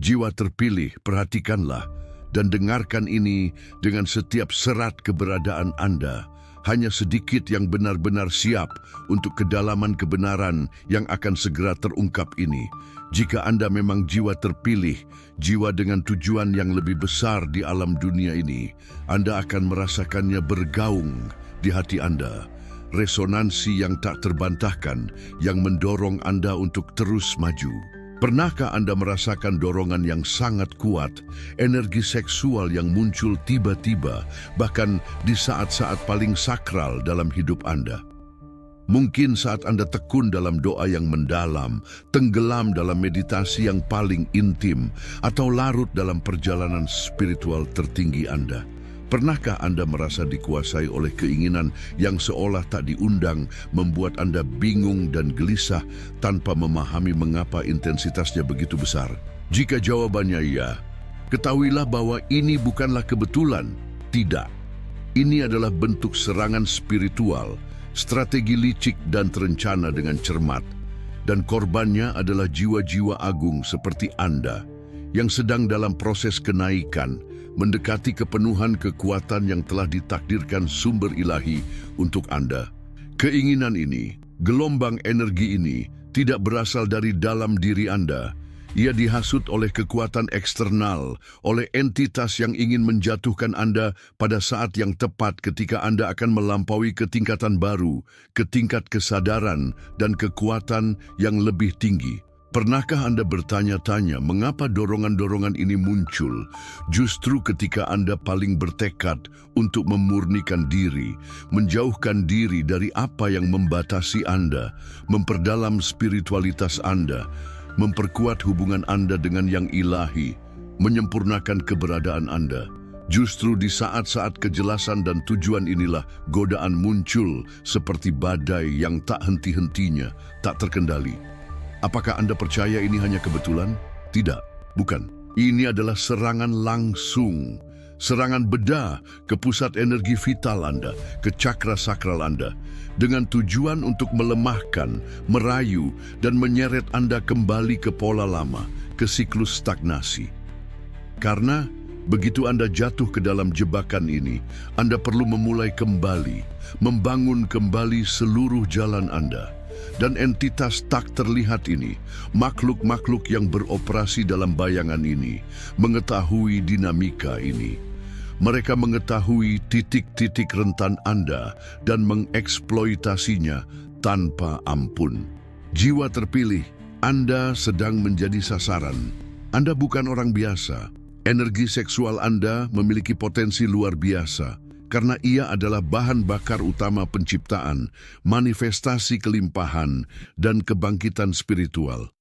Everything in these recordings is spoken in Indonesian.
Jiwa terpilih, perhatikanlah dan dengarkan ini dengan setiap serat keberadaan Anda. Hanya sedikit yang benar-benar siap untuk kedalaman kebenaran yang akan segera terungkap ini. Jika Anda memang jiwa terpilih, jiwa dengan tujuan yang lebih besar di alam dunia ini, Anda akan merasakannya bergaung di hati Anda. Resonansi yang tak terbantahkan yang mendorong Anda untuk terus maju. Pernahkah Anda merasakan dorongan yang sangat kuat, energi seksual yang muncul tiba-tiba, bahkan di saat-saat paling sakral dalam hidup Anda? Mungkin saat Anda tekun dalam doa yang mendalam, tenggelam dalam meditasi yang paling intim, atau larut dalam perjalanan spiritual tertinggi Anda. Pernahkah Anda merasa dikuasai oleh keinginan yang seolah tak diundang, membuat Anda bingung dan gelisah tanpa memahami mengapa intensitasnya begitu besar? Jika jawabannya iya, ketahuilah bahwa ini bukanlah kebetulan. Tidak. Ini adalah bentuk serangan spiritual, strategi licik dan terencana dengan cermat. Dan korbannya adalah jiwa-jiwa agung seperti Anda, yang sedang dalam proses kenaikan, mendekati kepenuhan kekuatan yang telah ditakdirkan sumber ilahi untuk Anda. Keinginan ini, gelombang energi ini, tidak berasal dari dalam diri Anda. Ia dihasut oleh kekuatan eksternal, oleh entitas yang ingin menjatuhkan Anda pada saat yang tepat ketika Anda akan melampaui ke tingkatan baru, ke tingkat kesadaran dan kekuatan yang lebih tinggi. Pernahkah Anda bertanya-tanya mengapa dorongan-dorongan ini muncul justru ketika Anda paling bertekad untuk memurnikan diri, menjauhkan diri dari apa yang membatasi Anda, memperdalam spiritualitas Anda, memperkuat hubungan Anda dengan yang ilahi, menyempurnakan keberadaan Anda? Justru di saat-saat kejelasan dan tujuan inilah godaan muncul seperti badai yang tak henti-hentinya, tak terkendali. Apakah Anda percaya ini hanya kebetulan? Tidak, bukan. Ini adalah serangan langsung, serangan bedah ke pusat energi vital Anda, ke cakra sakral Anda, dengan tujuan untuk melemahkan, merayu, dan menyeret Anda kembali ke pola lama, ke siklus stagnasi. Karena begitu Anda jatuh ke dalam jebakan ini, Anda perlu memulai kembali, membangun kembali seluruh jalan Anda. Dan entitas tak terlihat ini, makhluk-makhluk yang beroperasi dalam bayangan ini, mengetahui dinamika ini. Mereka mengetahui titik-titik rentan Anda dan mengeksploitasinya tanpa ampun. Jiwa terpilih, Anda sedang menjadi sasaran. Anda bukan orang biasa. Energi seksual Anda memiliki potensi luar biasa. Karena ia adalah bahan bakar utama penciptaan, manifestasi kelimpahan, dan kebangkitan spiritual.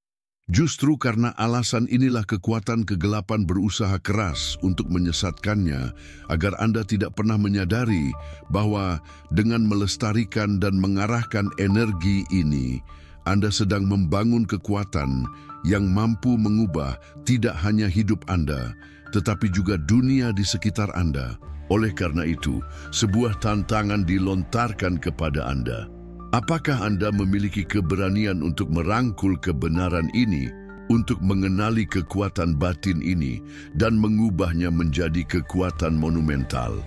Justru karena alasan inilah kekuatan kegelapan berusaha keras untuk menyesatkannya, agar Anda tidak pernah menyadari bahwa dengan melestarikan dan mengarahkan energi ini, Anda sedang membangun kekuatan yang mampu mengubah tidak hanya hidup Anda, tetapi juga dunia di sekitar Anda. Oleh karena itu, sebuah tantangan dilontarkan kepada Anda. Apakah Anda memiliki keberanian untuk merangkul kebenaran ini, untuk mengenali kekuatan batin ini, dan mengubahnya menjadi kekuatan monumental?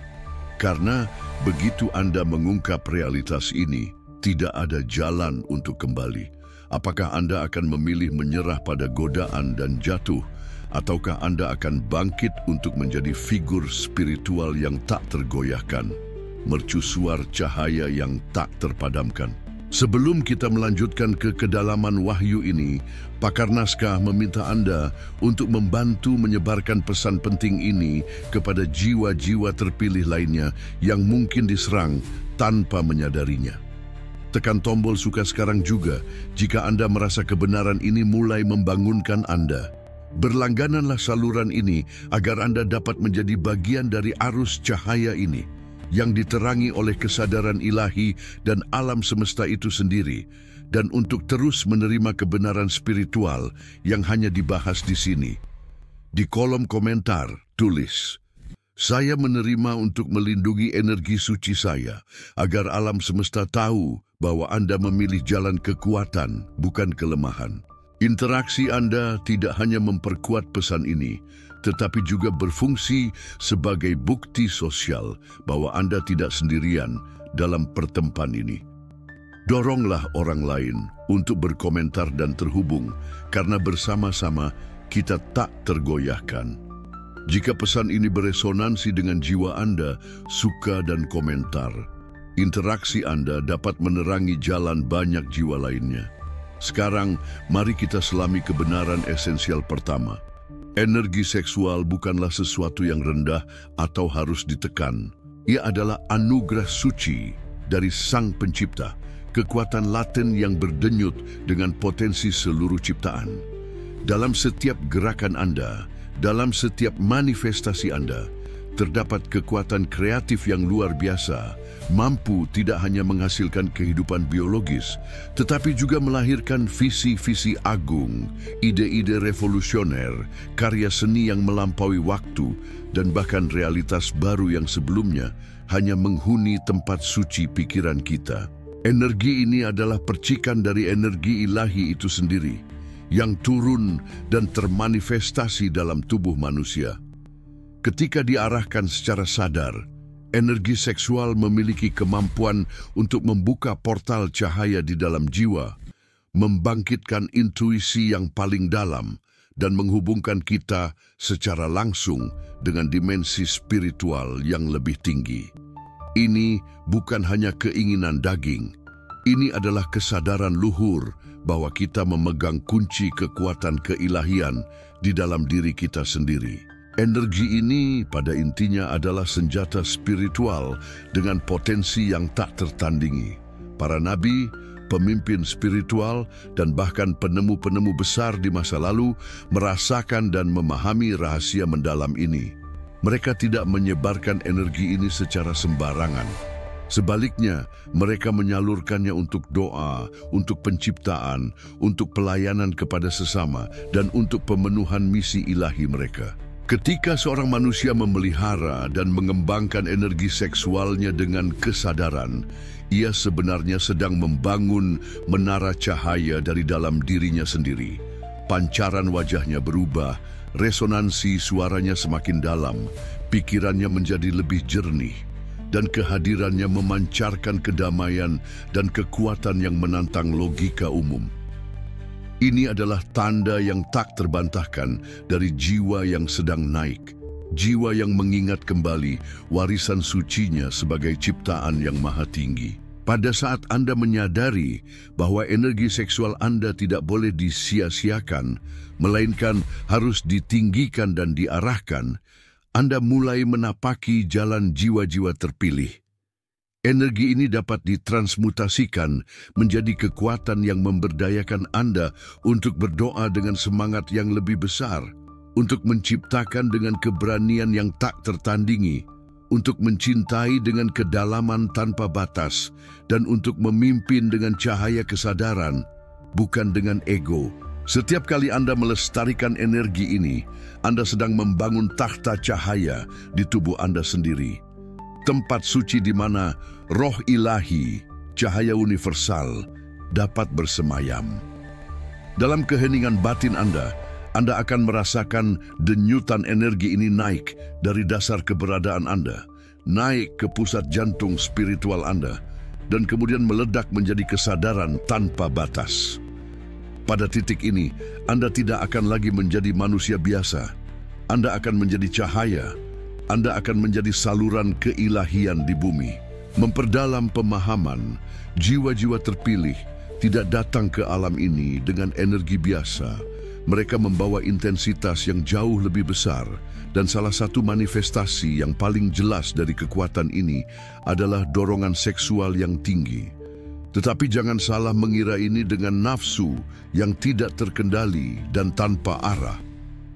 Karena begitu Anda mengungkap realitas ini, tidak ada jalan untuk kembali. Apakah Anda akan memilih menyerah pada godaan dan jatuh, ataukah Anda akan bangkit untuk menjadi figur spiritual yang tak tergoyahkan, mercusuar cahaya yang tak terpadamkan? Sebelum kita melanjutkan ke kedalaman wahyu ini, pakar naskah meminta Anda untuk membantu menyebarkan pesan penting ini kepada jiwa-jiwa terpilih lainnya yang mungkin diserang tanpa menyadarinya. Tekan tombol suka sekarang juga jika Anda merasa kebenaran ini mulai membangunkan Anda. Berlanggananlah saluran ini agar Anda dapat menjadi bagian dari arus cahaya ini yang diterangi oleh kesadaran ilahi dan alam semesta itu sendiri, dan untuk terus menerima kebenaran spiritual yang hanya dibahas di sini. Di kolom komentar, tulis, "Saya menerima untuk melindungi energi suci saya, agar alam semesta tahu bahwa Anda memilih jalan kekuatan, bukan kelemahan." Interaksi Anda tidak hanya memperkuat pesan ini, tetapi juga berfungsi sebagai bukti sosial bahwa Anda tidak sendirian dalam pertempuran ini. Doronglah orang lain untuk berkomentar dan terhubung, karena bersama-sama kita tak tergoyahkan. Jika pesan ini beresonansi dengan jiwa Anda, suka dan komentar, interaksi Anda dapat menerangi jalan banyak jiwa lainnya. Sekarang, mari kita selami kebenaran esensial pertama. Energi seksual bukanlah sesuatu yang rendah atau harus ditekan. Ia adalah anugerah suci dari Sang Pencipta, kekuatan laten yang berdenyut dengan potensi seluruh ciptaan. Dalam setiap gerakan Anda, dalam setiap manifestasi Anda, terdapat kekuatan kreatif yang luar biasa, mampu tidak hanya menghasilkan kehidupan biologis, tetapi juga melahirkan visi-visi agung, ide-ide revolusioner, karya seni yang melampaui waktu, dan bahkan realitas baru yang sebelumnya hanya menghuni tempat suci pikiran kita. Energi ini adalah percikan dari energi ilahi itu sendiri, yang turun dan termanifestasi dalam tubuh manusia. Ketika diarahkan secara sadar, energi seksual memiliki kemampuan untuk membuka portal cahaya di dalam jiwa, membangkitkan intuisi yang paling dalam, dan menghubungkan kita secara langsung dengan dimensi spiritual yang lebih tinggi. Ini bukan hanya keinginan daging, ini adalah kesadaran luhur bahwa kita memegang kunci kekuatan keilahian di dalam diri kita sendiri. Energi ini pada intinya adalah senjata spiritual dengan potensi yang tak tertandingi. Para nabi, pemimpin spiritual, dan bahkan penemu-penemu besar di masa lalu merasakan dan memahami rahasia mendalam ini. Mereka tidak menyebarkan energi ini secara sembarangan. Sebaliknya, mereka menyalurkannya untuk doa, untuk penciptaan, untuk pelayanan kepada sesama, dan untuk pemenuhan misi ilahi mereka. Ketika seorang manusia memelihara dan mengembangkan energi seksualnya dengan kesadaran, ia sebenarnya sedang membangun menara cahaya dari dalam dirinya sendiri. Pancaran wajahnya berubah, resonansi suaranya semakin dalam, pikirannya menjadi lebih jernih, dan kehadirannya memancarkan kedamaian dan kekuatan yang menantang logika umum. Ini adalah tanda yang tak terbantahkan dari jiwa yang sedang naik, jiwa yang mengingat kembali warisan sucinya sebagai ciptaan yang maha tinggi. Pada saat Anda menyadari bahwa energi seksual Anda tidak boleh disia-siakan, melainkan harus ditinggikan dan diarahkan, Anda mulai menapaki jalan jiwa-jiwa terpilih. Energi ini dapat ditransmutasikan menjadi kekuatan yang memberdayakan Anda untuk berdoa dengan semangat yang lebih besar, untuk menciptakan dengan keberanian yang tak tertandingi, untuk mencintai dengan kedalaman tanpa batas, dan untuk memimpin dengan cahaya kesadaran, bukan dengan ego. Setiap kali Anda melestarikan energi ini, Anda sedang membangun takhta cahaya di tubuh Anda sendiri. Tempat suci di mana roh ilahi, cahaya universal, dapat bersemayam. Dalam keheningan batin Anda akan merasakan denyutan energi ini naik dari dasar keberadaan Anda, naik ke pusat jantung spiritual Anda, dan kemudian meledak menjadi kesadaran tanpa batas. Pada titik ini, Anda tidak akan lagi menjadi manusia biasa. Anda akan menjadi cahaya. Anda akan menjadi saluran keilahian di bumi. Memperdalam pemahaman, jiwa-jiwa terpilih tidak datang ke alam ini dengan energi biasa. Mereka membawa intensitas yang jauh lebih besar, dan salah satu manifestasi yang paling jelas dari kekuatan ini adalah dorongan seksual yang tinggi. Tetapi jangan salah mengira ini dengan nafsu yang tidak terkendali dan tanpa arah.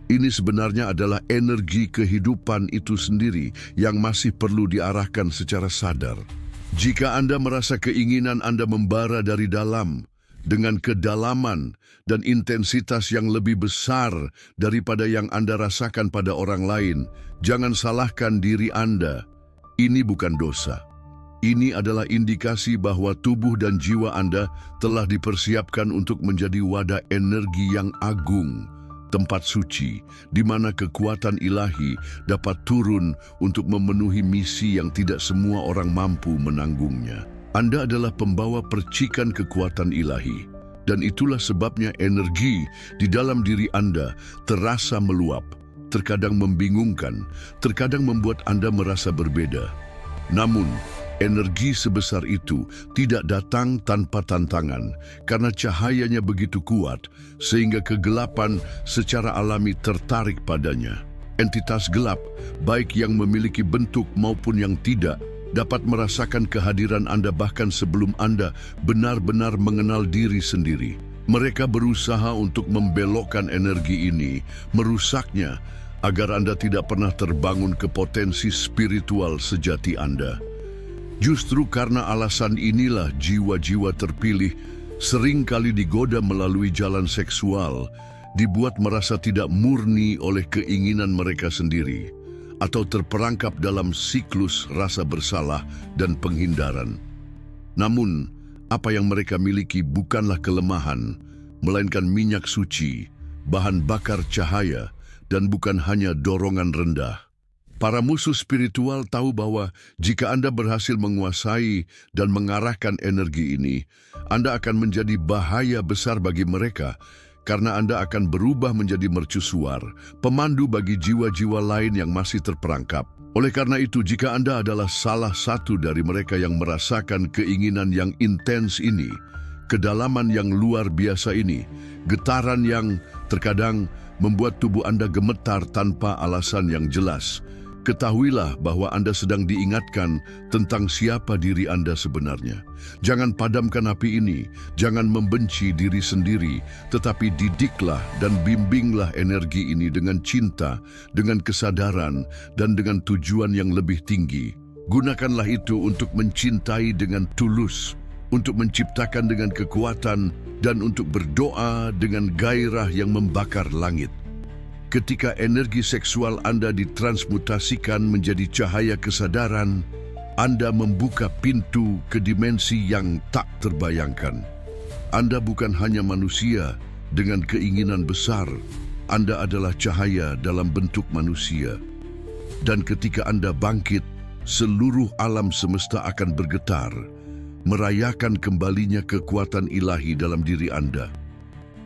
Ini sebenarnya adalah energi kehidupan itu sendiri yang masih perlu diarahkan secara sadar. Jika Anda merasa keinginan Anda membara dari dalam, dengan kedalaman dan intensitas yang lebih besar daripada yang Anda rasakan pada orang lain, jangan salahkan diri Anda. Ini bukan dosa. Ini adalah indikasi bahwa tubuh dan jiwa Anda telah dipersiapkan untuk menjadi wadah energi yang agung, tempat suci, di mana kekuatan ilahi dapat turun untuk memenuhi misi yang tidak semua orang mampu menanggungnya. Anda adalah pembawa percikan kekuatan ilahi, dan itulah sebabnya energi di dalam diri Anda terasa meluap, terkadang membingungkan, terkadang membuat Anda merasa berbeda. Namun, energi sebesar itu tidak datang tanpa tantangan karena cahayanya begitu kuat sehingga kegelapan secara alami tertarik padanya. Entitas gelap, baik yang memiliki bentuk maupun yang tidak, dapat merasakan kehadiran Anda bahkan sebelum Anda benar-benar mengenal diri sendiri. Mereka berusaha untuk membelokkan energi ini, merusaknya, agar Anda tidak pernah terbangun ke potensi spiritual sejati Anda. Justru karena alasan inilah jiwa-jiwa terpilih seringkali digoda melalui jalan seksual, dibuat merasa tidak murni oleh keinginan mereka sendiri, atau terperangkap dalam siklus rasa bersalah dan penghindaran. Namun, apa yang mereka miliki bukanlah kelemahan, melainkan minyak suci, bahan bakar cahaya, dan bukan hanya dorongan rendah. Para musuh spiritual tahu bahwa jika Anda berhasil menguasai dan mengarahkan energi ini, Anda akan menjadi bahaya besar bagi mereka karena Anda akan berubah menjadi mercusuar, pemandu bagi jiwa-jiwa lain yang masih terperangkap. Oleh karena itu, jika Anda adalah salah satu dari mereka yang merasakan keinginan yang intens ini, kedalaman yang luar biasa ini, getaran yang terkadang membuat tubuh Anda gemetar tanpa alasan yang jelas, ketahuilah bahwa Anda sedang diingatkan tentang siapa diri Anda sebenarnya. Jangan padamkan api ini, jangan membenci diri sendiri, tetapi didiklah dan bimbinglah energi ini dengan cinta, dengan kesadaran, dan dengan tujuan yang lebih tinggi. Gunakanlah itu untuk mencintai dengan tulus, untuk menciptakan dengan kekuatan, dan untuk berdoa dengan gairah yang membakar langit. Ketika energi seksual Anda ditransmutasikan menjadi cahaya kesadaran, Anda membuka pintu ke dimensi yang tak terbayangkan. Anda bukan hanya manusia dengan keinginan besar, Anda adalah cahaya dalam bentuk manusia. Dan ketika Anda bangkit, seluruh alam semesta akan bergetar, merayakan kembalinya kekuatan ilahi dalam diri Anda.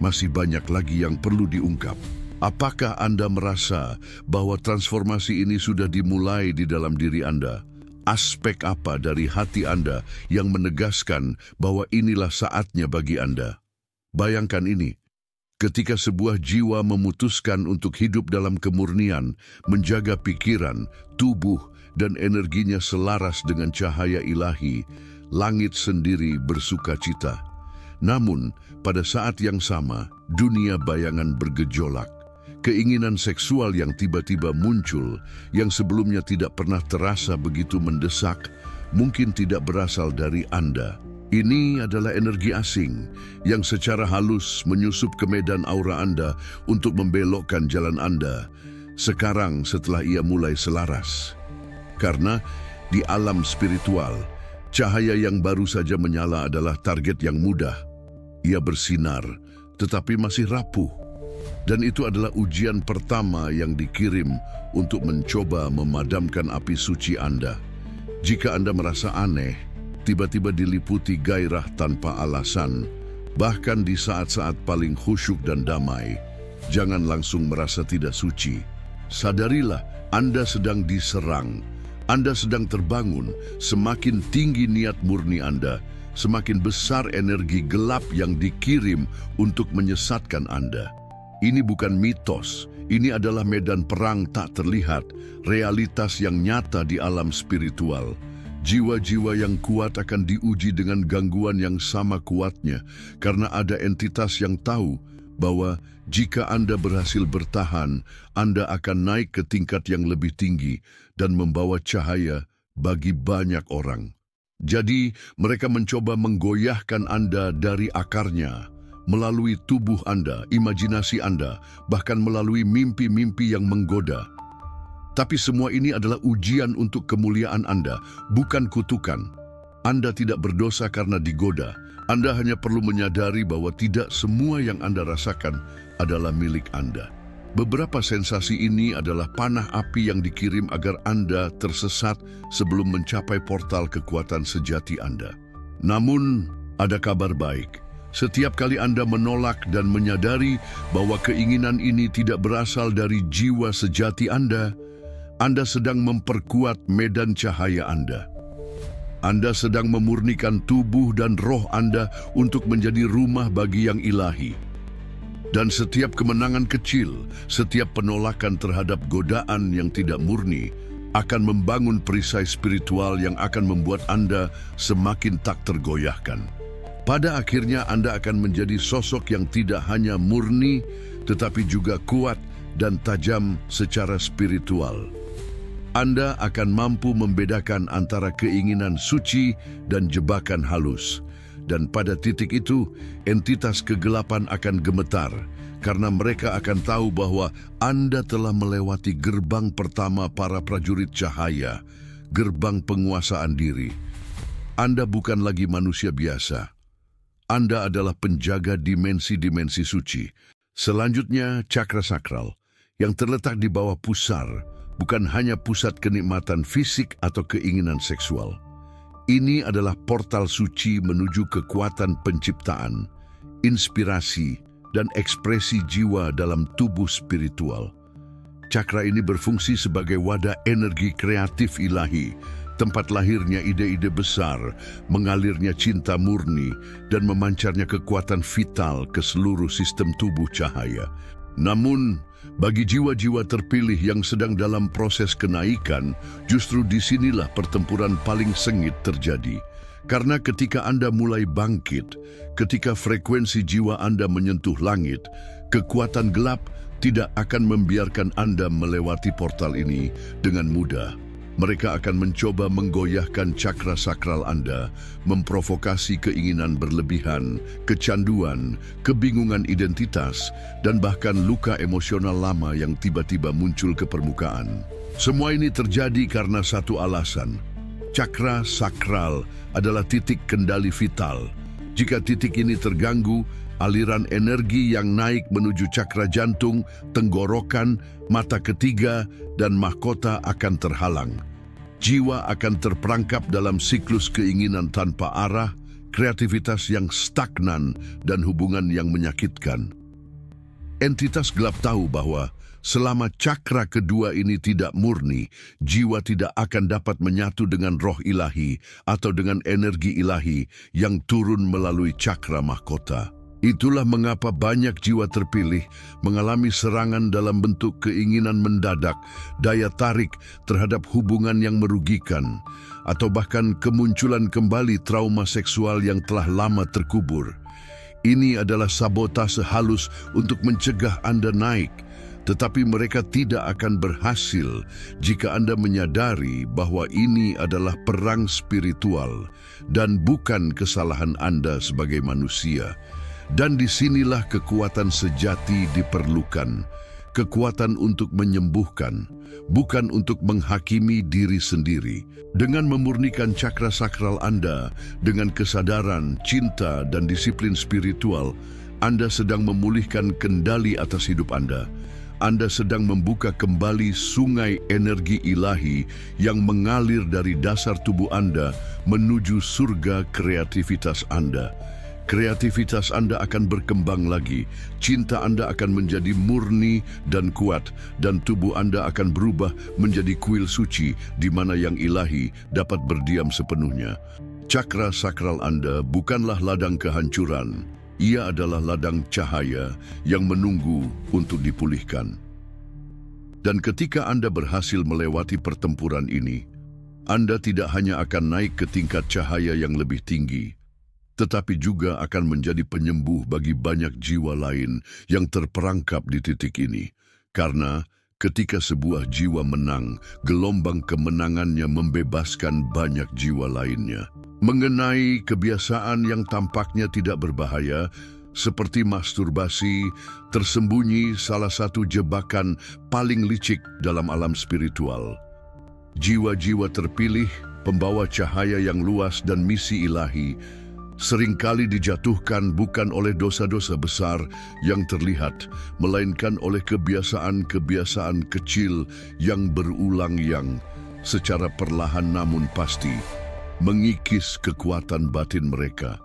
Masih banyak lagi yang perlu diungkap. Apakah Anda merasa bahwa transformasi ini sudah dimulai di dalam diri Anda? Aspek apa dari hati Anda yang menegaskan bahwa inilah saatnya bagi Anda? Bayangkan ini, ketika sebuah jiwa memutuskan untuk hidup dalam kemurnian, menjaga pikiran, tubuh, dan energinya selaras dengan cahaya ilahi, langit sendiri bersuka cita. Namun, pada saat yang sama, dunia bayangan bergejolak. Keinginan seksual yang tiba-tiba muncul, yang sebelumnya tidak pernah terasa begitu mendesak, mungkin tidak berasal dari Anda. Ini adalah energi asing yang secara halus menyusup ke medan aura Anda untuk membelokkan jalan Anda sekarang setelah ia mulai selaras. Karena di alam spiritual, cahaya yang baru saja menyala adalah target yang mudah. Ia bersinar, tetapi masih rapuh. Dan itu adalah ujian pertama yang dikirim untuk mencoba memadamkan api suci Anda. Jika Anda merasa aneh, tiba-tiba diliputi gairah tanpa alasan, bahkan di saat-saat paling khusyuk dan damai, jangan langsung merasa tidak suci. Sadarilah, Anda sedang diserang. Anda sedang terbangun. Semakin tinggi niat murni Anda, semakin besar energi gelap yang dikirim untuk menyesatkan Anda. Ini bukan mitos, ini adalah medan perang tak terlihat, realitas yang nyata di alam spiritual. Jiwa-jiwa yang kuat akan diuji dengan gangguan yang sama kuatnya, karena ada entitas yang tahu bahwa jika Anda berhasil bertahan, Anda akan naik ke tingkat yang lebih tinggi dan membawa cahaya bagi banyak orang. Jadi, mereka mencoba menggoyahkan Anda dari akarnya, melalui tubuh Anda, imajinasi Anda, bahkan melalui mimpi-mimpi yang menggoda. Tapi semua ini adalah ujian untuk kemuliaan Anda, bukan kutukan. Anda tidak berdosa karena digoda. Anda hanya perlu menyadari bahwa tidak semua yang Anda rasakan adalah milik Anda. Beberapa sensasi ini adalah panah api yang dikirim agar Anda tersesat sebelum mencapai portal kekuatan sejati Anda. Namun, ada kabar baik. Setiap kali Anda menolak dan menyadari bahwa keinginan ini tidak berasal dari jiwa sejati Anda sedang memperkuat medan cahaya Anda. Anda sedang memurnikan tubuh dan roh Anda untuk menjadi rumah bagi yang ilahi. Dan setiap kemenangan kecil, setiap penolakan terhadap godaan yang tidak murni, akan membangun perisai spiritual yang akan membuat Anda semakin tak tergoyahkan. Pada akhirnya Anda akan menjadi sosok yang tidak hanya murni, tetapi juga kuat dan tajam secara spiritual. Anda akan mampu membedakan antara keinginan suci dan jebakan halus. Dan pada titik itu, entitas kegelapan akan gemetar, karena mereka akan tahu bahwa Anda telah melewati gerbang pertama para prajurit cahaya, gerbang penguasaan diri. Anda bukan lagi manusia biasa. Anda adalah penjaga dimensi-dimensi suci. Selanjutnya, cakra sakral, yang terletak di bawah pusar, bukan hanya pusat kenikmatan fisik atau keinginan seksual. Ini adalah portal suci menuju kekuatan penciptaan, inspirasi, dan ekspresi jiwa dalam tubuh spiritual. Cakra ini berfungsi sebagai wadah energi kreatif ilahi, tempat lahirnya ide-ide besar, mengalirnya cinta murni, dan memancarnya kekuatan vital ke seluruh sistem tubuh cahaya. Namun, bagi jiwa-jiwa terpilih yang sedang dalam proses kenaikan, justru disinilah pertempuran paling sengit terjadi. Karena ketika Anda mulai bangkit, ketika frekuensi jiwa Anda menyentuh langit, kekuatan gelap tidak akan membiarkan Anda melewati portal ini dengan mudah. Mereka akan mencoba menggoyahkan cakra sakral Anda, memprovokasi keinginan berlebihan, kecanduan, kebingungan identitas, dan bahkan luka emosional lama yang tiba-tiba muncul ke permukaan. Semua ini terjadi karena satu alasan. Cakra sakral adalah titik kendali vital. Jika titik ini terganggu, aliran energi yang naik menuju cakra jantung, tenggorokan, mata ketiga, dan mahkota akan terhalang. Jiwa akan terperangkap dalam siklus keinginan tanpa arah, kreativitas yang stagnan, dan hubungan yang menyakitkan. Entitas gelap tahu bahwa selama cakra kedua ini tidak murni, jiwa tidak akan dapat menyatu dengan roh ilahi atau dengan energi ilahi yang turun melalui cakra mahkota. Itulah mengapa banyak jiwa terpilih mengalami serangan dalam bentuk keinginan mendadak, daya tarik terhadap hubungan yang merugikan, atau bahkan kemunculan kembali trauma seksual yang telah lama terkubur. Ini adalah sabotase halus untuk mencegah Anda naik, tetapi mereka tidak akan berhasil jika Anda menyadari bahwa ini adalah perang spiritual dan bukan kesalahan Anda sebagai manusia. Dan disinilah kekuatan sejati diperlukan, kekuatan untuk menyembuhkan, bukan untuk menghakimi diri sendiri. Dengan memurnikan cakra sakral Anda, dengan kesadaran, cinta, dan disiplin spiritual, Anda sedang memulihkan kendali atas hidup Anda. Anda sedang membuka kembali sungai energi ilahi yang mengalir dari dasar tubuh Anda menuju surga kreativitas Anda. Kreativitas Anda akan berkembang lagi, cinta Anda akan menjadi murni dan kuat, dan tubuh Anda akan berubah menjadi kuil suci di mana yang ilahi dapat berdiam sepenuhnya. Cakra sakral Anda bukanlah ladang kehancuran, ia adalah ladang cahaya yang menunggu untuk dipulihkan. Dan ketika Anda berhasil melewati pertempuran ini, Anda tidak hanya akan naik ke tingkat cahaya yang lebih tinggi, tetapi juga akan menjadi penyembuh bagi banyak jiwa lain yang terperangkap di titik ini. Karena ketika sebuah jiwa menang, gelombang kemenangannya membebaskan banyak jiwa lainnya. Mengenai kebiasaan yang tampaknya tidak berbahaya, seperti masturbasi, tersembunyi salah satu jebakan paling licik dalam alam spiritual. Jiwa-jiwa terpilih pembawa cahaya yang luas dan misi ilahi, seringkali dijatuhkan bukan oleh dosa-dosa besar yang terlihat, melainkan oleh kebiasaan-kebiasaan kecil yang berulang yang, secara perlahan namun pasti, mengikis kekuatan batin mereka.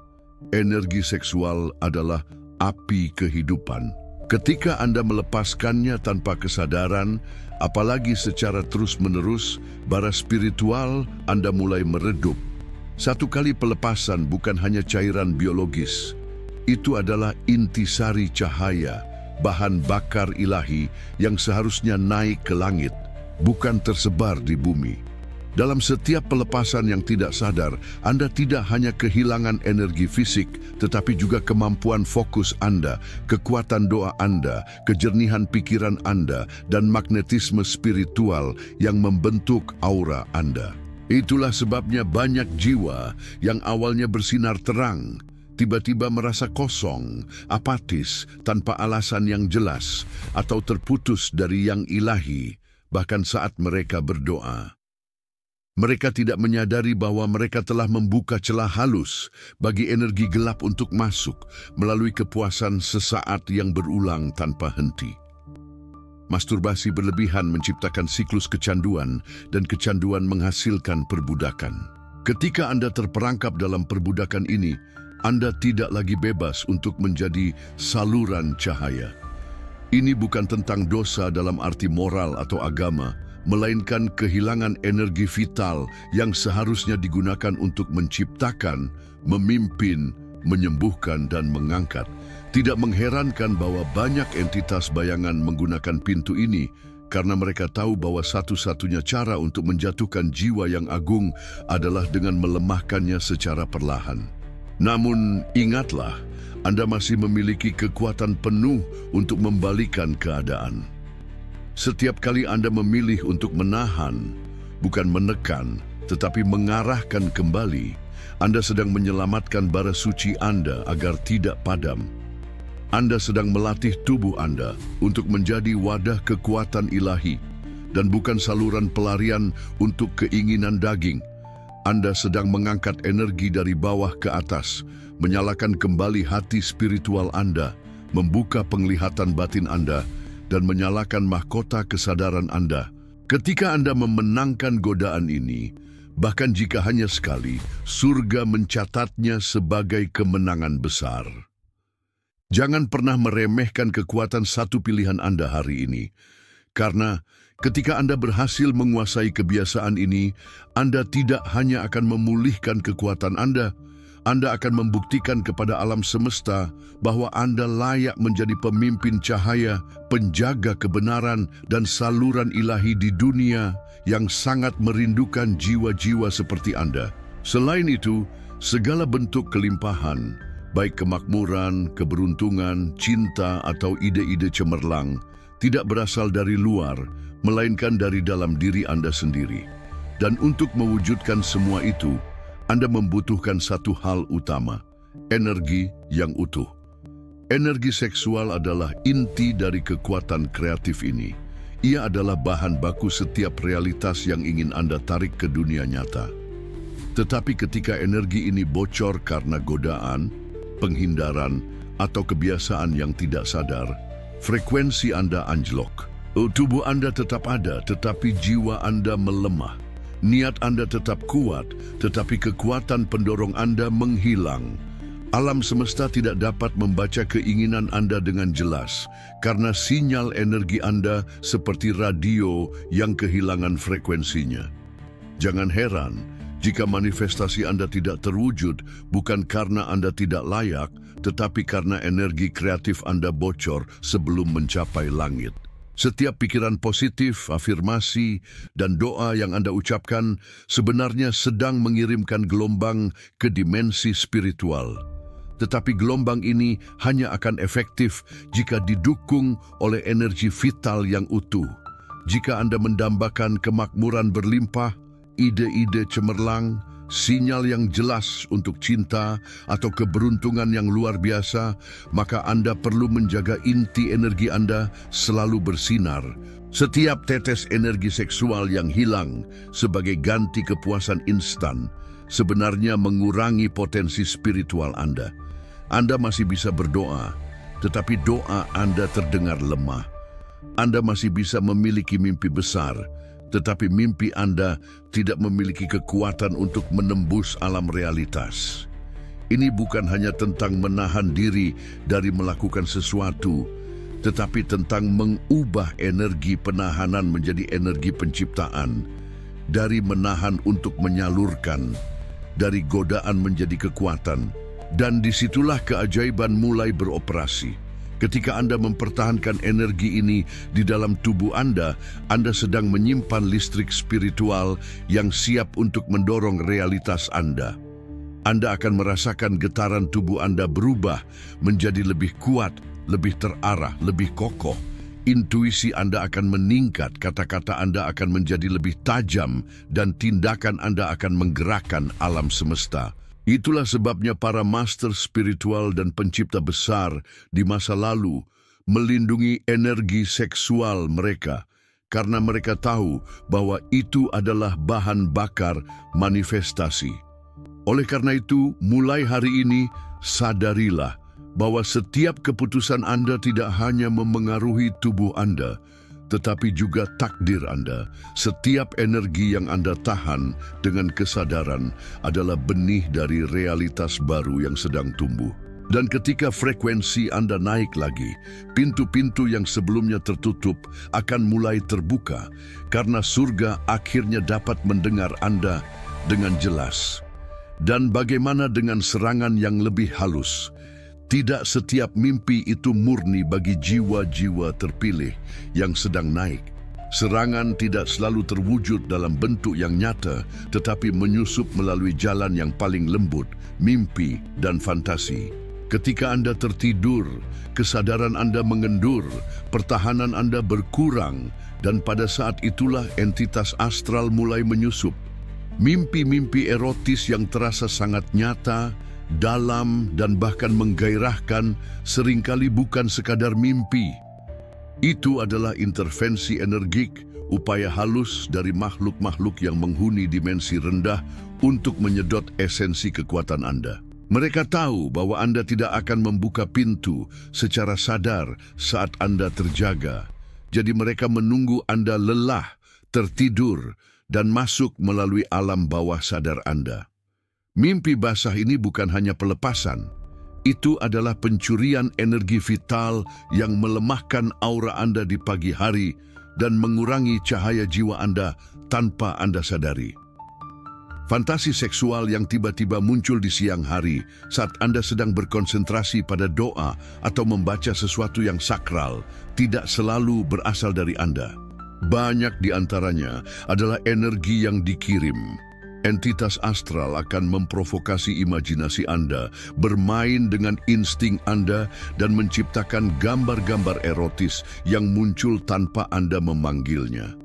Energi seksual adalah api kehidupan. Ketika Anda melepaskannya tanpa kesadaran, apalagi secara terus-menerus, bara spiritual Anda mulai meredup. Satu kali pelepasan bukan hanya cairan biologis. Itu adalah intisari cahaya, bahan bakar ilahi yang seharusnya naik ke langit, bukan tersebar di bumi. Dalam setiap pelepasan yang tidak sadar, Anda tidak hanya kehilangan energi fisik, tetapi juga kemampuan fokus Anda, kekuatan doa Anda, kejernihan pikiran Anda, dan magnetisme spiritual yang membentuk aura Anda. Itulah sebabnya banyak jiwa yang awalnya bersinar terang, tiba-tiba merasa kosong, apatis, tanpa alasan yang jelas, atau terputus dari yang ilahi, bahkan saat mereka berdoa. Mereka tidak menyadari bahwa mereka telah membuka celah halus bagi energi gelap untuk masuk melalui kepuasan sesaat yang berulang tanpa henti. Masturbasi berlebihan menciptakan siklus kecanduan dan kecanduan menghasilkan perbudakan. Ketika Anda terperangkap dalam perbudakan ini, Anda tidak lagi bebas untuk menjadi saluran cahaya. Ini bukan tentang dosa dalam arti moral atau agama, melainkan kehilangan energi vital yang seharusnya digunakan untuk menciptakan, memimpin, menyembuhkan, dan mengangkat. Tidak mengherankan bahwa banyak entitas bayangan menggunakan pintu ini karena mereka tahu bahwa satu-satunya cara untuk menjatuhkan jiwa yang agung adalah dengan melemahkannya secara perlahan. Namun, ingatlah, Anda masih memiliki kekuatan penuh untuk membalikan keadaan. Setiap kali Anda memilih untuk menahan, bukan menekan, tetapi mengarahkan kembali, Anda sedang menyelamatkan bara suci Anda agar tidak padam. Anda sedang melatih tubuh Anda untuk menjadi wadah kekuatan ilahi dan bukan saluran pelarian untuk keinginan daging. Anda sedang mengangkat energi dari bawah ke atas, menyalakan kembali hati spiritual Anda, membuka penglihatan batin Anda, dan menyalakan mahkota kesadaran Anda. Ketika Anda memenangkan godaan ini, bahkan jika hanya sekali, surga mencatatnya sebagai kemenangan besar. Jangan pernah meremehkan kekuatan satu pilihan Anda hari ini, karena ketika Anda berhasil menguasai kebiasaan ini, Anda tidak hanya akan memulihkan kekuatan Anda akan membuktikan kepada alam semesta bahwa Anda layak menjadi pemimpin cahaya, penjaga kebenaran, dan saluran ilahi di dunia yang sangat merindukan jiwa-jiwa seperti Anda. Selain itu, segala bentuk kelimpahan, baik kemakmuran, keberuntungan, cinta, atau ide-ide cemerlang, tidak berasal dari luar, melainkan dari dalam diri Anda sendiri. Dan untuk mewujudkan semua itu, Anda membutuhkan satu hal utama, energi yang utuh. Energi seksual adalah inti dari kekuatan kreatif ini. Ia adalah bahan baku setiap realitas yang ingin Anda tarik ke dunia nyata. Tetapi ketika energi ini bocor karena godaan, penghindaran, atau kebiasaan yang tidak sadar, frekuensi Anda anjlok. Tubuh Anda tetap ada, tetapi jiwa Anda melemah. Niat Anda tetap kuat, tetapi kekuatan pendorong Anda menghilang. Alam semesta tidak dapat membaca keinginan Anda dengan jelas, karena sinyal energi Anda seperti radio yang kehilangan frekuensinya. Jangan heran jika manifestasi Anda tidak terwujud, bukan karena Anda tidak layak, tetapi karena energi kreatif Anda bocor sebelum mencapai langit. Setiap pikiran positif, afirmasi, dan doa yang Anda ucapkan sebenarnya sedang mengirimkan gelombang ke dimensi spiritual. Tetapi gelombang ini hanya akan efektif jika didukung oleh energi vital yang utuh. Jika Anda mendambakan kemakmuran berlimpah, ide-ide cemerlang, sinyal yang jelas untuk cinta atau keberuntungan yang luar biasa, maka Anda perlu menjaga inti energi Anda selalu bersinar. Setiap tetes energi seksual yang hilang sebagai ganti kepuasan instan sebenarnya mengurangi potensi spiritual Anda. Anda masih bisa berdoa, tetapi doa Anda terdengar lemah. Anda masih bisa memiliki mimpi besar, tetapi mimpi Anda tidak memiliki kekuatan untuk menembus alam realitas. Ini bukan hanya tentang menahan diri dari melakukan sesuatu, tetapi tentang mengubah energi penahanan menjadi energi penciptaan, dari menahan untuk menyalurkan, dari godaan menjadi kekuatan, dan disitulah keajaiban mulai beroperasi. Ketika Anda mempertahankan energi ini di dalam tubuh Anda sedang menyimpan listrik spiritual yang siap untuk mendorong realitas Anda. Anda akan merasakan getaran tubuh Anda berubah menjadi lebih kuat, lebih terarah, lebih kokoh. Intuisi Anda akan meningkat, kata-kata Anda akan menjadi lebih tajam, dan tindakan Anda akan menggerakkan alam semesta. Itulah sebabnya para master spiritual dan pencipta besar di masa lalu melindungi energi seksual mereka, karena mereka tahu bahwa itu adalah bahan bakar manifestasi. Oleh karena itu, mulai hari ini, sadarilah bahwa setiap keputusan Anda tidak hanya memengaruhi tubuh Anda, tetapi juga takdir Anda. Setiap energi yang Anda tahan dengan kesadaran adalah benih dari realitas baru yang sedang tumbuh. Dan ketika frekuensi Anda naik lagi, pintu-pintu yang sebelumnya tertutup akan mulai terbuka, karena surga akhirnya dapat mendengar Anda dengan jelas. Dan bagaimana dengan serangan yang lebih halus? Tidak setiap mimpi itu murni bagi jiwa-jiwa terpilih yang sedang naik. Serangan tidak selalu terwujud dalam bentuk yang nyata, tetapi menyusup melalui jalan yang paling lembut, mimpi dan fantasi. Ketika Anda tertidur, kesadaran Anda mengendur, pertahanan Anda berkurang, dan pada saat itulah entitas astral mulai menyusup. Mimpi-mimpi erotis yang terasa sangat nyata, dalam, dan bahkan menggairahkan seringkali bukan sekadar mimpi. Itu adalah intervensi energik, upaya halus dari makhluk-makhluk yang menghuni dimensi rendah untuk menyedot esensi kekuatan Anda. Mereka tahu bahwa Anda tidak akan membuka pintu secara sadar saat Anda terjaga. Jadi mereka menunggu Anda lelah, tertidur, dan masuk melalui alam bawah sadar Anda. Mimpi basah ini bukan hanya pelepasan, itu adalah pencurian energi vital yang melemahkan aura Anda di pagi hari dan mengurangi cahaya jiwa Anda tanpa Anda sadari. Fantasi seksual yang tiba-tiba muncul di siang hari saat Anda sedang berkonsentrasi pada doa atau membaca sesuatu yang sakral tidak selalu berasal dari Anda. Banyak di antaranya adalah energi yang dikirim. Entitas astral akan memprovokasi imajinasi Anda, bermain dengan insting Anda, dan menciptakan gambar-gambar erotis yang muncul tanpa Anda memanggilnya.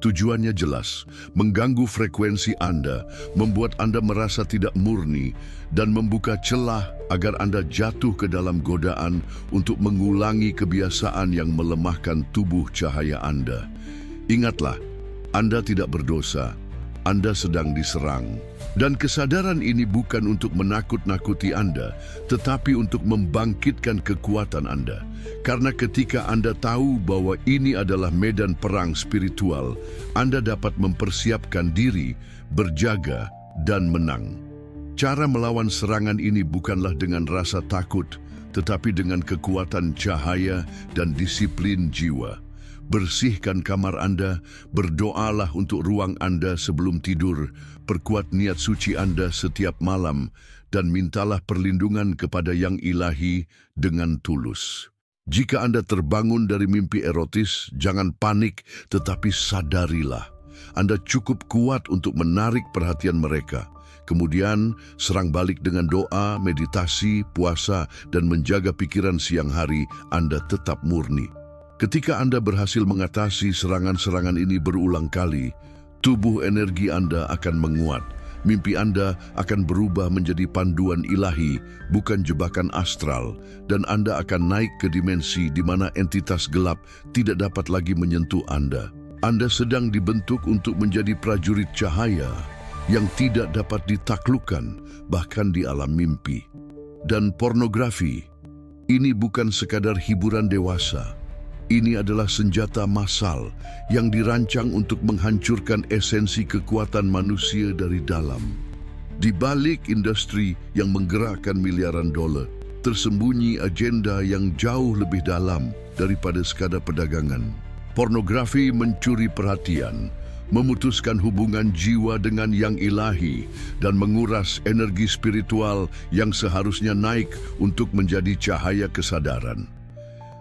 Tujuannya jelas, mengganggu frekuensi Anda, membuat Anda merasa tidak murni, dan membuka celah agar Anda jatuh ke dalam godaan untuk mengulangi kebiasaan yang melemahkan tubuh cahaya Anda. Ingatlah, Anda tidak berdosa. Anda sedang diserang. Dan kesadaran ini bukan untuk menakut-nakuti Anda, tetapi untuk membangkitkan kekuatan Anda. Karena ketika Anda tahu bahwa ini adalah medan perang spiritual, Anda dapat mempersiapkan diri, berjaga, dan menang. Cara melawan serangan ini bukanlah dengan rasa takut, tetapi dengan kekuatan cahaya dan disiplin jiwa. Bersihkan kamar Anda, berdoalah untuk ruang Anda sebelum tidur, perkuat niat suci Anda setiap malam, dan mintalah perlindungan kepada Yang Ilahi dengan tulus. Jika Anda terbangun dari mimpi erotis, jangan panik, tetapi sadarilah. Anda cukup kuat untuk menarik perhatian mereka. Kemudian, serang balik dengan doa, meditasi, puasa, dan menjaga pikiran siang hari, Anda tetap murni. Ketika Anda berhasil mengatasi serangan-serangan ini berulang kali, tubuh energi Anda akan menguat, Mimpi Anda akan berubah menjadi panduan ilahi, bukan jebakan astral, dan Anda akan naik ke dimensi di mana entitas gelap tidak dapat lagi menyentuh Anda. Anda sedang dibentuk untuk menjadi prajurit cahaya yang tidak dapat ditaklukkan, bahkan di alam mimpi. Dan pornografi, ini bukan sekadar hiburan dewasa. Ini adalah senjata massal yang dirancang untuk menghancurkan esensi kekuatan manusia dari dalam. Di balik industri yang menggerakkan miliaran dolar, tersembunyi agenda yang jauh lebih dalam daripada sekadar perdagangan. Pornografi mencuri perhatian, memutuskan hubungan jiwa dengan yang ilahi, dan menguras energi spiritual yang seharusnya naik untuk menjadi cahaya kesadaran.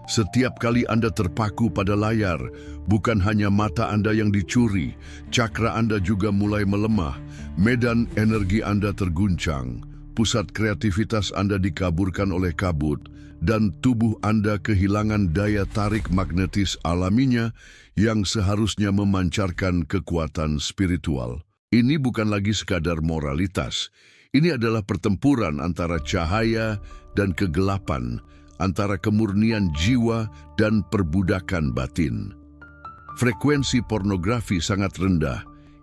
Setiap kali Anda terpaku pada layar, bukan hanya mata Anda yang dicuri, cakra Anda juga mulai melemah, medan energi Anda terguncang, pusat kreativitas Anda dikaburkan oleh kabut, dan tubuh Anda kehilangan daya tarik magnetis alaminya yang seharusnya memancarkan kekuatan spiritual. Ini bukan lagi sekadar moralitas. Ini adalah pertempuran antara cahaya dan kegelapan, antara kemurnian jiwa dan perbudakan batin. Frekuensi pornografi sangat rendah.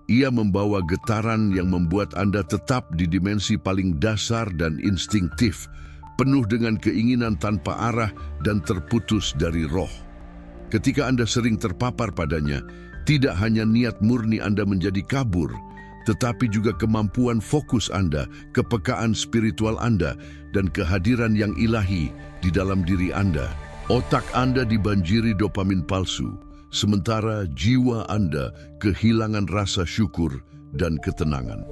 Ia membawa getaran yang membuat Anda tetap di dimensi paling dasar dan instinktif, penuh dengan keinginan tanpa arah dan terputus dari roh. Ketika Anda sering terpapar padanya, tidak hanya niat murni Anda menjadi kabur, tetapi juga kemampuan fokus Anda, kepekaan spiritual Anda, dan kehadiran yang ilahi di dalam diri Anda. Otak Anda dibanjiri dopamin palsu, sementara jiwa Anda kehilangan rasa syukur dan ketenangan.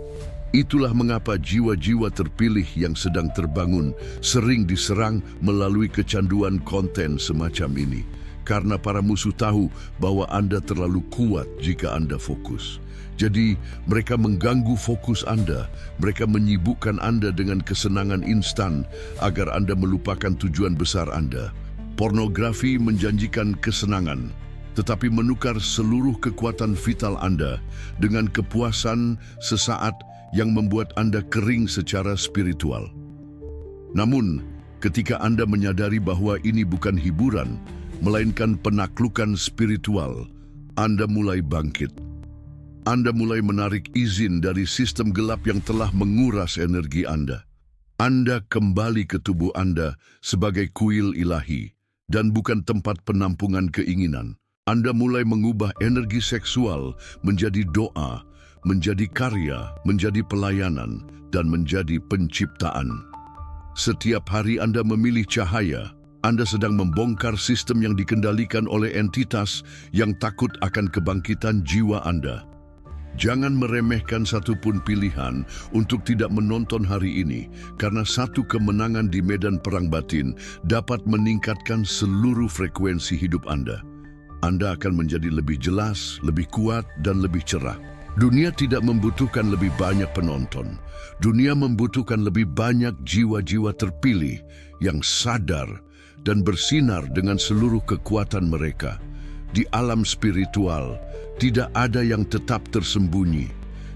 Itulah mengapa jiwa-jiwa terpilih yang sedang terbangun sering diserang melalui kecanduan konten semacam ini. Karena para musuh tahu bahwa Anda terlalu kuat jika Anda fokus. Jadi, mereka mengganggu fokus Anda. Mereka menyibukkan Anda dengan kesenangan instan agar Anda melupakan tujuan besar Anda. Pornografi menjanjikan kesenangan, tetapi menukar seluruh kekuatan vital Anda dengan kepuasan sesaat yang membuat Anda kering secara spiritual. Namun, ketika Anda menyadari bahwa ini bukan hiburan, melainkan penaklukan spiritual, Anda mulai bangkit. Anda mulai menarik izin dari sistem gelap yang telah menguras energi Anda. Anda kembali ke tubuh Anda sebagai kuil ilahi dan bukan tempat penampungan keinginan. Anda mulai mengubah energi seksual menjadi doa, menjadi karya, menjadi pelayanan, dan menjadi penciptaan. Setiap hari Anda memilih cahaya, Anda sedang membongkar sistem yang dikendalikan oleh entitas yang takut akan kebangkitan jiwa Anda. Jangan meremehkan satupun pilihan untuk tidak menonton hari ini, karena satu kemenangan di medan perang batin dapat meningkatkan seluruh frekuensi hidup Anda. Anda akan menjadi lebih jelas, lebih kuat, dan lebih cerah. Dunia tidak membutuhkan lebih banyak penonton. Dunia membutuhkan lebih banyak jiwa-jiwa terpilih yang sadar dan bersinar dengan seluruh kekuatan mereka. Di alam spiritual, tidak ada yang tetap tersembunyi.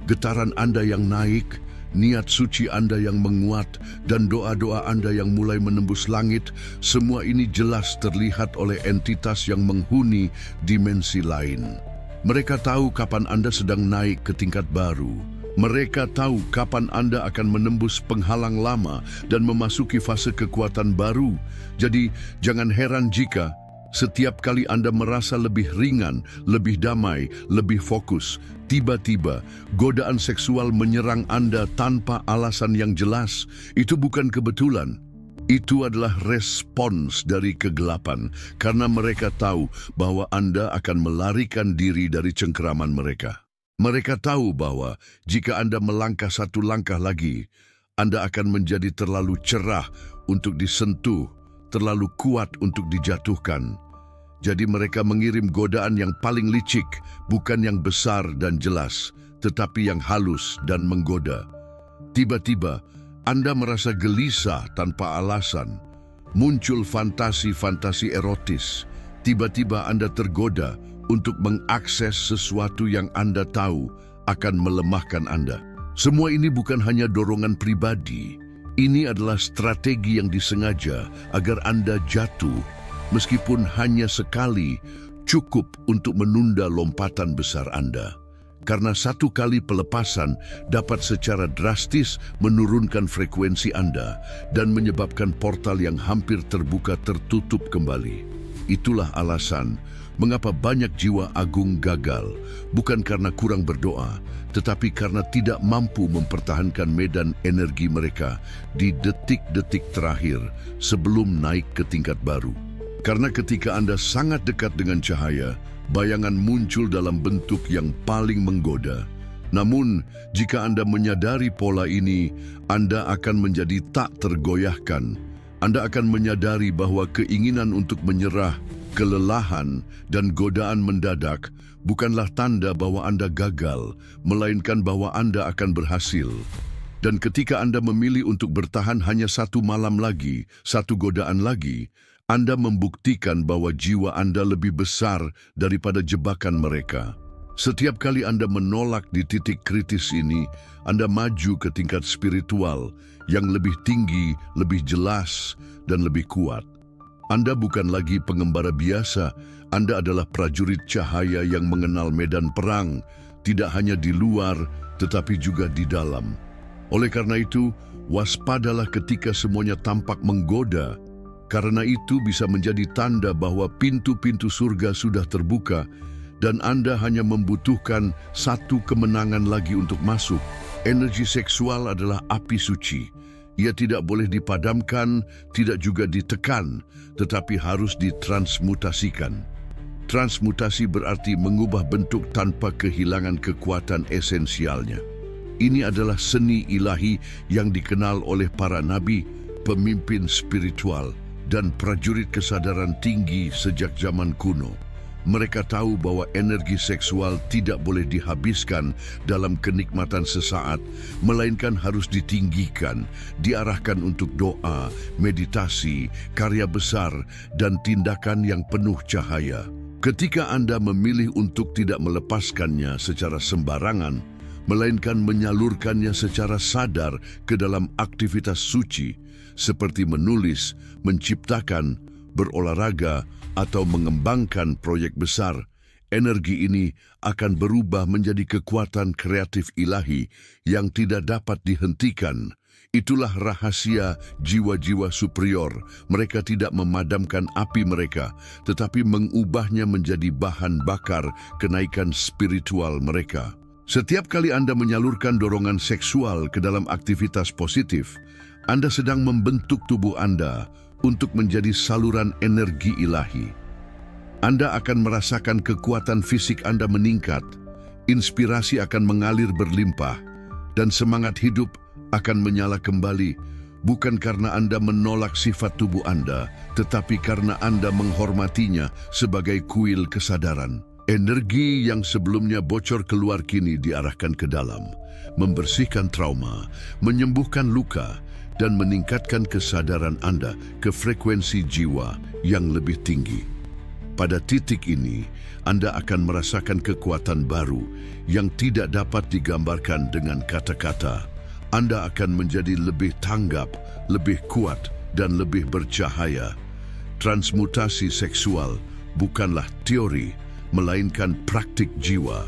Getaran Anda yang naik, niat suci Anda yang menguat, dan doa-doa Anda yang mulai menembus langit, semua ini jelas terlihat oleh entitas yang menghuni dimensi lain. Mereka tahu kapan Anda sedang naik ke tingkat baru. Mereka tahu kapan Anda akan menembus penghalang lama dan memasuki fase kekuatan baru. Jadi, jangan heran jika setiap kali Anda merasa lebih ringan, lebih damai, lebih fokus, tiba-tiba godaan seksual menyerang Anda tanpa alasan yang jelas. Itu bukan kebetulan. Itu adalah respons dari kegelapan, karena mereka tahu bahwa Anda akan melarikan diri dari cengkeraman mereka. Mereka tahu bahwa jika Anda melangkah satu langkah lagi, Anda akan menjadi terlalu cerah untuk disentuh, terlalu kuat untuk dijatuhkan. Jadi mereka mengirim godaan yang paling licik, bukan yang besar dan jelas, tetapi yang halus dan menggoda. Tiba-tiba, Anda merasa gelisah tanpa alasan. Muncul fantasi-fantasi erotis. Tiba-tiba Anda tergoda untuk mengakses sesuatu yang Anda tahu akan melemahkan Anda. Semua ini bukan hanya dorongan pribadi. Ini adalah strategi yang disengaja agar Anda jatuh, meskipun hanya sekali, cukup untuk menunda lompatan besar Anda. Karena satu kali pelepasan dapat secara drastis menurunkan frekuensi Anda dan menyebabkan portal yang hampir terbuka tertutup kembali. Itulah alasan mengapa banyak jiwa agung gagal, bukan karena kurang berdoa, tetapi karena tidak mampu mempertahankan medan energi mereka di detik-detik terakhir sebelum naik ke tingkat baru. Karena ketika Anda sangat dekat dengan cahaya, bayangan muncul dalam bentuk yang paling menggoda. Namun, jika Anda menyadari pola ini, Anda akan menjadi tak tergoyahkan. Anda akan menyadari bahwa keinginan untuk menyerah, kelelahan, dan godaan mendadak bukanlah tanda bahwa Anda gagal, melainkan bahwa Anda akan berhasil. Dan ketika Anda memilih untuk bertahan hanya satu malam lagi, satu godaan lagi, Anda membuktikan bahwa jiwa Anda lebih besar daripada jebakan mereka. Setiap kali Anda menolak di titik kritis ini, Anda maju ke tingkat spiritual yang lebih tinggi, lebih jelas, dan lebih kuat. Anda bukan lagi pengembara biasa, Anda adalah prajurit cahaya yang mengenal medan perang, tidak hanya di luar, tetapi juga di dalam. Oleh karena itu, waspadalah ketika semuanya tampak menggoda, karena itu bisa menjadi tanda bahwa pintu-pintu surga sudah terbuka dan Anda hanya membutuhkan satu kemenangan lagi untuk masuk. Energi seksual adalah api suci. Ia tidak boleh dipadamkan, tidak juga ditekan, tetapi harus ditransmutasikan. Transmutasi berarti mengubah bentuk tanpa kehilangan kekuatan esensialnya. Ini adalah seni ilahi yang dikenal oleh para nabi, pemimpin spiritual, dan prajurit kesadaran tinggi sejak zaman kuno. Mereka tahu bahwa energi seksual tidak boleh dihabiskan dalam kenikmatan sesaat, melainkan harus ditinggikan, diarahkan untuk doa, meditasi, karya besar, dan tindakan yang penuh cahaya. Ketika Anda memilih untuk tidak melepaskannya secara sembarangan, melainkan menyalurkannya secara sadar ke dalam aktivitas suci, seperti menulis, menciptakan, berolahraga, atau mengembangkan proyek besar, energi ini akan berubah menjadi kekuatan kreatif ilahi yang tidak dapat dihentikan. Itulah rahasia jiwa-jiwa superior. Mereka tidak memadamkan api mereka, tetapi mengubahnya menjadi bahan bakar kenaikan spiritual mereka. Setiap kali Anda menyalurkan dorongan seksual ke dalam aktivitas positif, Anda sedang membentuk tubuh Anda untuk menjadi saluran energi ilahi. Anda akan merasakan kekuatan fisik Anda meningkat, inspirasi akan mengalir berlimpah, dan semangat hidup akan menyala kembali, bukan karena Anda menolak sifat tubuh Anda, tetapi karena Anda menghormatinya sebagai kuil kesadaran. Energi yang sebelumnya bocor keluar kini diarahkan ke dalam, membersihkan trauma, menyembuhkan luka, dan meningkatkan kesadaran Anda ke frekuensi jiwa yang lebih tinggi. Pada titik ini, Anda akan merasakan kekuatan baru yang tidak dapat digambarkan dengan kata-kata. Anda akan menjadi lebih tanggap, lebih kuat, dan lebih bercahaya. Transmutasi seksual bukanlah teori, melainkan praktik jiwa.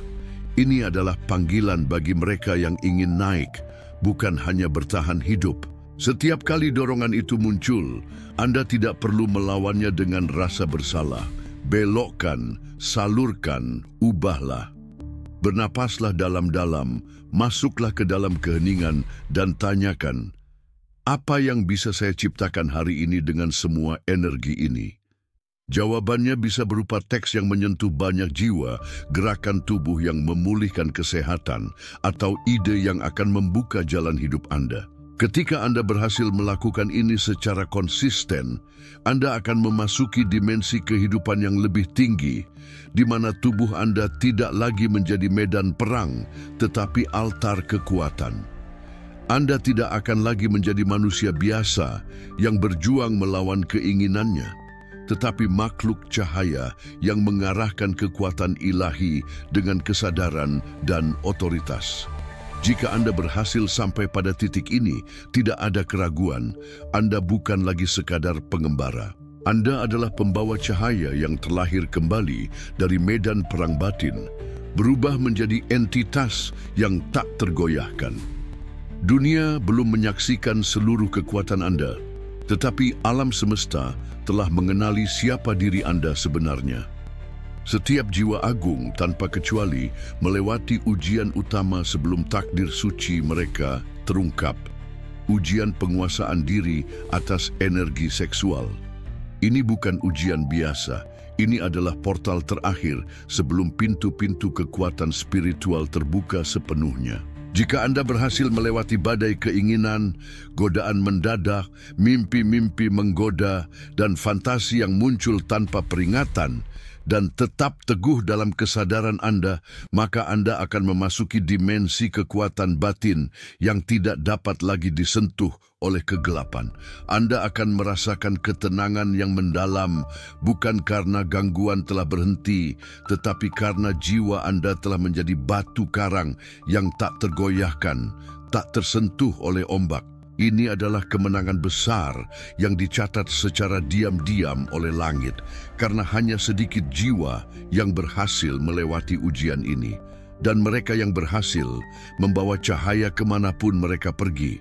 Ini adalah panggilan bagi mereka yang ingin naik, bukan hanya bertahan hidup. Setiap kali dorongan itu muncul, Anda tidak perlu melawannya dengan rasa bersalah. Belokkan, salurkan, ubahlah. Bernapaslah dalam-dalam, masuklah ke dalam keheningan dan tanyakan, apa yang bisa saya ciptakan hari ini dengan semua energi ini? Jawabannya bisa berupa teks yang menyentuh banyak jiwa, gerakan tubuh yang memulihkan kesehatan, atau ide yang akan membuka jalan hidup Anda. Ketika Anda berhasil melakukan ini secara konsisten, Anda akan memasuki dimensi kehidupan yang lebih tinggi, di mana tubuh Anda tidak lagi menjadi medan perang, tetapi altar kekuatan. Anda tidak akan lagi menjadi manusia biasa yang berjuang melawan keinginannya, tetapi makhluk cahaya yang mengarahkan kekuatan ilahi dengan kesadaran dan otoritas. Jika Anda berhasil sampai pada titik ini, tidak ada keraguan, Anda bukan lagi sekadar pengembara. Anda adalah pembawa cahaya yang terlahir kembali dari medan perang batin, berubah menjadi entitas yang tak tergoyahkan. Dunia belum menyaksikan seluruh kekuatan Anda, tetapi alam semesta telah mengenali siapa diri Anda sebenarnya. Setiap jiwa agung tanpa kecuali melewati ujian utama sebelum takdir suci mereka terungkap. Ujian penguasaan diri atas energi seksual. Ini bukan ujian biasa. Ini adalah portal terakhir sebelum pintu-pintu kekuatan spiritual terbuka sepenuhnya. Jika Anda berhasil melewati badai keinginan, godaan mendadak, mimpi-mimpi menggoda, dan fantasi yang muncul tanpa peringatan, dan tetap teguh dalam kesadaran Anda, maka Anda akan memasuki dimensi kekuatan batin yang tidak dapat lagi disentuh oleh kegelapan. Anda akan merasakan ketenangan yang mendalam, bukan karena gangguan telah berhenti, tetapi karena jiwa Anda telah menjadi batu karang yang tak tergoyahkan, tak tersentuh oleh ombak. Ini adalah kemenangan besar yang dicatat secara diam-diam oleh langit, karena hanya sedikit jiwa yang berhasil melewati ujian ini. Dan mereka yang berhasil membawa cahaya kemanapun mereka pergi.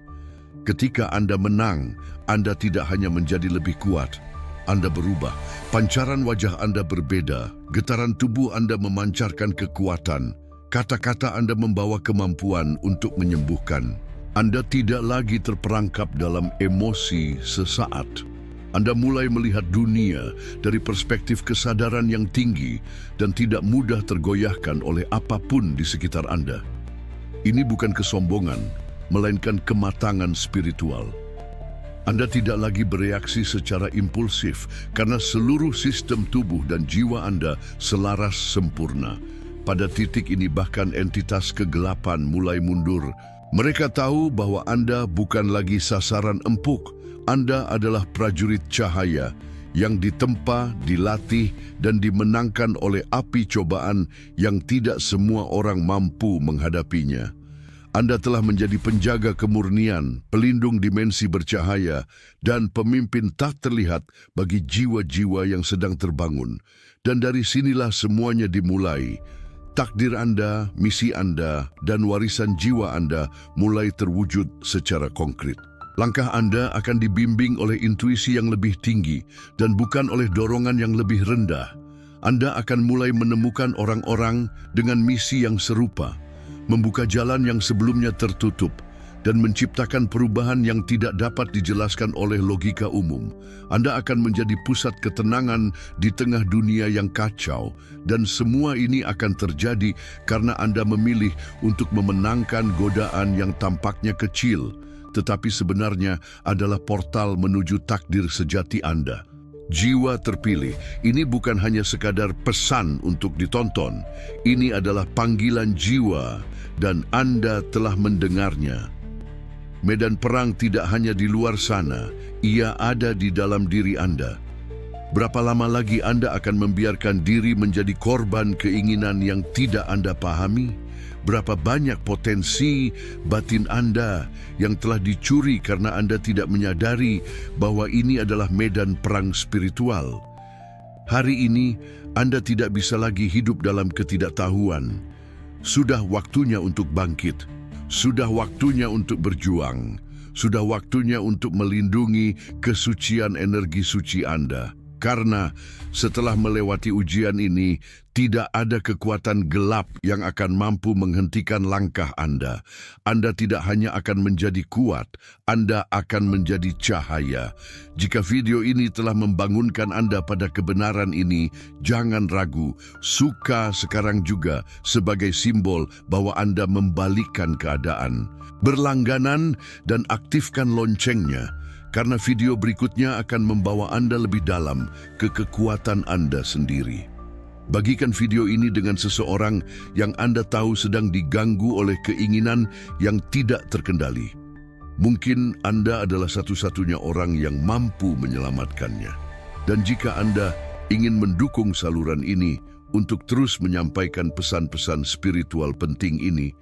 Ketika Anda menang, Anda tidak hanya menjadi lebih kuat, Anda berubah. Pancaran wajah Anda berbeda, getaran tubuh Anda memancarkan kekuatan, kata-kata Anda membawa kemampuan untuk menyembuhkan. Anda tidak lagi terperangkap dalam emosi sesaat. Anda mulai melihat dunia dari perspektif kesadaran yang tinggi dan tidak mudah tergoyahkan oleh apapun di sekitar Anda. Ini bukan kesombongan, melainkan kematangan spiritual. Anda tidak lagi bereaksi secara impulsif karena seluruh sistem tubuh dan jiwa Anda selaras sempurna. Pada titik ini bahkan entitas kegelapan mulai mundur. Mereka tahu bahwa Anda bukan lagi sasaran empuk. Anda adalah prajurit cahaya yang ditempa, dilatih, dan dimenangkan oleh api cobaan yang tidak semua orang mampu menghadapinya. Anda telah menjadi penjaga kemurnian, pelindung dimensi bercahaya, dan pemimpin tak terlihat bagi jiwa-jiwa yang sedang terbangun. Dan dari sinilah semuanya dimulai. Takdir Anda, misi Anda, dan warisan jiwa Anda mulai terwujud secara konkret. Langkah Anda akan dibimbing oleh intuisi yang lebih tinggi dan bukan oleh dorongan yang lebih rendah. Anda akan mulai menemukan orang-orang dengan misi yang serupa, membuka jalan yang sebelumnya tertutup, dan menciptakan perubahan yang tidak dapat dijelaskan oleh logika umum. Anda akan menjadi pusat ketenangan di tengah dunia yang kacau, dan semua ini akan terjadi karena Anda memilih untuk memenangkan godaan yang tampaknya kecil, tetapi sebenarnya adalah portal menuju takdir sejati Anda. Jiwa terpilih, ini bukan hanya sekadar pesan untuk ditonton. Ini adalah panggilan jiwa, dan Anda telah mendengarnya. Medan perang tidak hanya di luar sana, ia ada di dalam diri Anda. Berapa lama lagi Anda akan membiarkan diri menjadi korban keinginan yang tidak Anda pahami? Berapa banyak potensi batin Anda yang telah dicuri karena Anda tidak menyadari bahwa ini adalah medan perang spiritual? Hari ini, Anda tidak bisa lagi hidup dalam ketidaktahuan. Sudah waktunya untuk bangkit. Sudah waktunya untuk berjuang. Sudah waktunya untuk melindungi kesucian energi suci Anda. Karena setelah melewati ujian ini, tidak ada kekuatan gelap yang akan mampu menghentikan langkah Anda. Anda tidak hanya akan menjadi kuat, Anda akan menjadi cahaya. Jika video ini telah membangunkan Anda pada kebenaran ini, jangan ragu. Suka sekarang juga sebagai simbol bahwa Anda membalikkan keadaan. Berlangganan dan aktifkan loncengnya, karena video berikutnya akan membawa Anda lebih dalam ke kekuatan Anda sendiri. Bagikan video ini dengan seseorang yang Anda tahu sedang diganggu oleh keinginan yang tidak terkendali. Mungkin Anda adalah satu-satunya orang yang mampu menyelamatkannya. Dan jika Anda ingin mendukung saluran ini untuk terus menyampaikan pesan-pesan spiritual penting ini,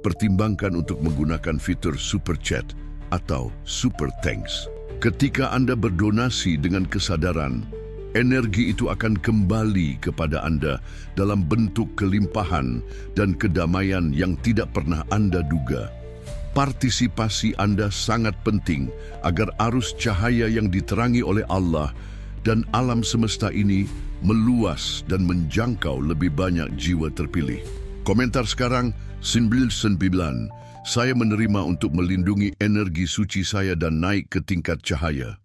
pertimbangkan untuk menggunakan fitur Super Chat atau Super Thanks. Ketika Anda berdonasi dengan kesadaran, energi itu akan kembali kepada Anda dalam bentuk kelimpahan dan kedamaian yang tidak pernah Anda duga. Partisipasi Anda sangat penting agar arus cahaya yang diterangi oleh Allah dan alam semesta ini meluas dan menjangkau lebih banyak jiwa terpilih. Komentar sekarang, 99. Saya menerima untuk melindungi energi suci saya dan naik ke tingkat cahaya.